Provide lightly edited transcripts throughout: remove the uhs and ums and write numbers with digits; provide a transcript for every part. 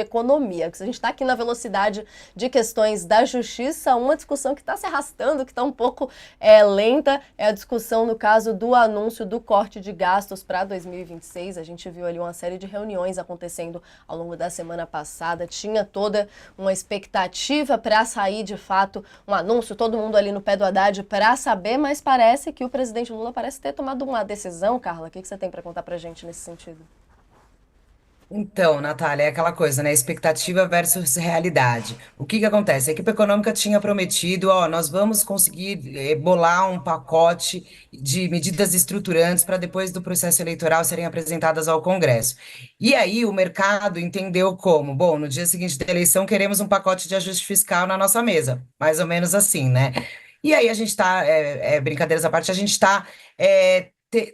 economia. Se a gente está aqui na velocidade de questões da justiça, uma discussão que está se arrastando, que está um pouco lenta, é a discussão no caso do anúncio do corte de gastos para 2026. A gente viu ali uma série de reuniões acontecendo ao longo da semana passada, tinha toda uma expectativa para sair de fato um anúncio, todo mundo ali no pé do Haddad para saber, mas parece que o presidente Lula parece ter tomado uma decisão. Carla, o que você tem para contar para a gente nesse sentido? Então, Natália, é aquela coisa, né? Expectativa versus realidade. O que que acontece? A equipe econômica tinha prometido, ó, nós vamos conseguir bolar um pacote de medidas estruturantes para depois do processo eleitoral serem apresentadas ao Congresso. E aí o mercado entendeu como, bom, no dia seguinte da eleição queremos um pacote de ajuste fiscal na nossa mesa, mais ou menos assim, né? E aí a gente está, brincadeiras à parte, a gente está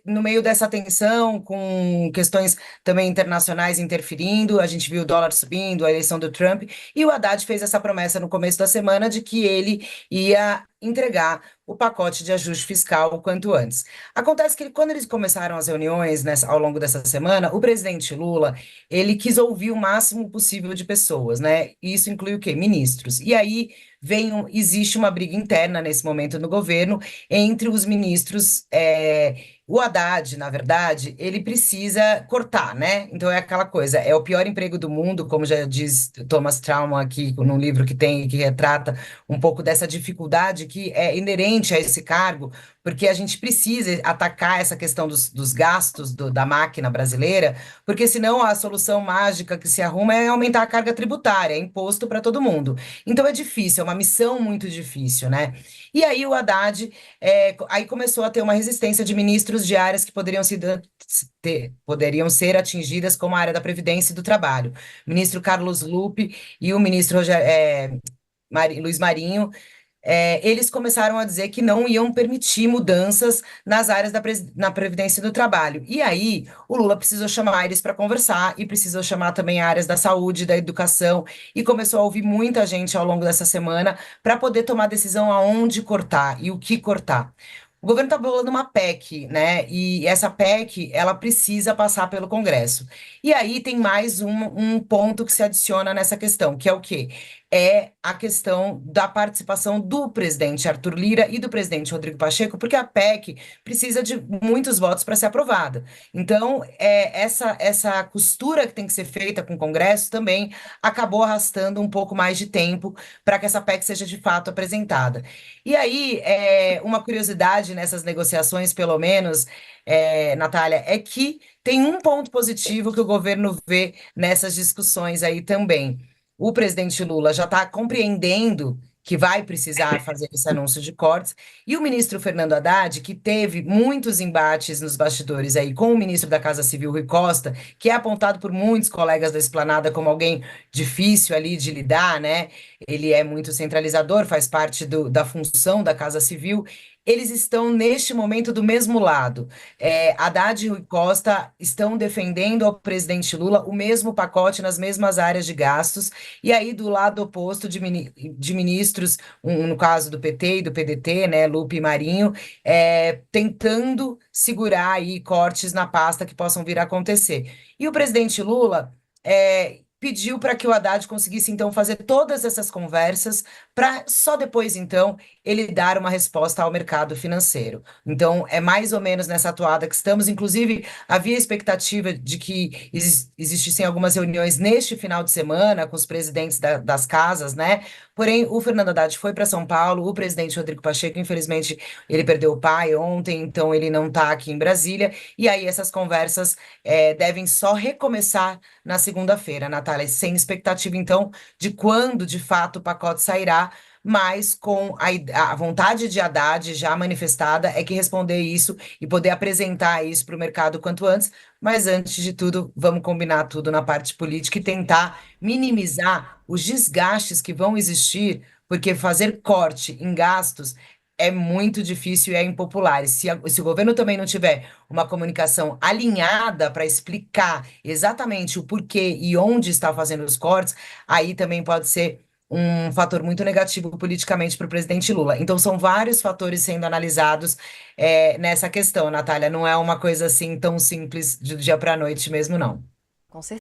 no meio dessa tensão, com questões também internacionais interferindo, a gente viu o dólar subindo, a eleição do Trump, e o Haddad fez essa promessa no começo da semana de que ele ia entregar o pacote de ajuste fiscal o quanto antes. Acontece que quando eles começaram as reuniões ao longo dessa semana, o presidente Lula, ele quis ouvir o máximo possível de pessoas, né? E isso inclui o quê? Ministros. E aí existe uma briga interna nesse momento no governo entre os ministros. O Haddad, na verdade, ele precisa cortar, né? Então é aquela coisa, é o pior emprego do mundo, como já diz Thomas Trauman aqui num livro que tem, que retrata um pouco dessa dificuldade que é inerente a esse cargo, porque a gente precisa atacar essa questão dos gastos da máquina brasileira, porque senão a solução mágica que se arruma é aumentar a carga tributária, é imposto para todo mundo. Então é difícil, é uma missão muito difícil, né? E aí o Haddad aí começou a ter uma resistência de ministros de áreas que poderiam ser atingidas, como a área da Previdência e do Trabalho. O ministro Carlos Lupe e o ministro Luiz Marinho, eles começaram a dizer que não iam permitir mudanças nas áreas na Previdência e do Trabalho. E aí, o Lula precisou chamar eles para conversar e precisou chamar também áreas da saúde, da educação, e começou a ouvir muita gente ao longo dessa semana para poder tomar decisão aonde cortar e o que cortar. O governo está bolando uma PEC, né? E essa PEC, ela precisa passar pelo Congresso. E aí tem mais um ponto que se adiciona nessa questão, que é o quê? É a questão da participação do presidente Arthur Lira e do presidente Rodrigo Pacheco, porque a PEC precisa de muitos votos para ser aprovada. Então, essa costura que tem que ser feita com o Congresso também acabou arrastando um pouco mais de tempo para que essa PEC seja de fato apresentada. E aí, uma curiosidade nessas negociações, pelo menos, Natália, é que tem um ponto positivo que o governo vê nessas discussões aí também. O presidente Lula já está compreendendo que vai precisar fazer esse anúncio de cortes, e o ministro Fernando Haddad, que teve muitos embates nos bastidores aí com o ministro da Casa Civil, Rui Costa, que é apontado por muitos colegas da Esplanada como alguém difícil ali de lidar, né? Ele é muito centralizador, faz parte da função da Casa Civil. Eles estão, neste momento, do mesmo lado. Haddad e Rui Costa estão defendendo ao presidente Lula o mesmo pacote nas mesmas áreas de gastos, e aí, do lado oposto de ministros, no caso do PT e do PDT, né, Lupe e Marinho, tentando segurar aí cortes na pasta que possam vir a acontecer. E o presidente Lula pediu para que o Haddad conseguisse, então, fazer todas essas conversas para só depois, então, ele dar uma resposta ao mercado financeiro. Então, é mais ou menos nessa toada que estamos. Inclusive, havia expectativa de que existissem algumas reuniões neste final de semana com os presidentes das casas, né? Porém, o Fernando Haddad foi para São Paulo, o presidente Rodrigo Pacheco, infelizmente, ele perdeu o pai ontem, então ele não está aqui em Brasília. E aí, essas conversas devem só recomeçar na segunda-feira, Natália, sem expectativa, então, de quando de fato o pacote sairá, mas com a vontade de Haddad já manifestada é que responder isso e poder apresentar isso para o mercado quanto antes. Mas antes de tudo, vamos combinar tudo na parte política e tentar minimizar os desgastes que vão existir, porque fazer corte em gastos é muito difícil e é impopular. E se o governo também não tiver uma comunicação alinhada para explicar exatamente o porquê e onde está fazendo os cortes, aí também pode ser um fator muito negativo politicamente para o presidente Lula. Então, são vários fatores sendo analisados nessa questão, Natália. Não é uma coisa assim tão simples de dia para a noite mesmo, não. Com certeza.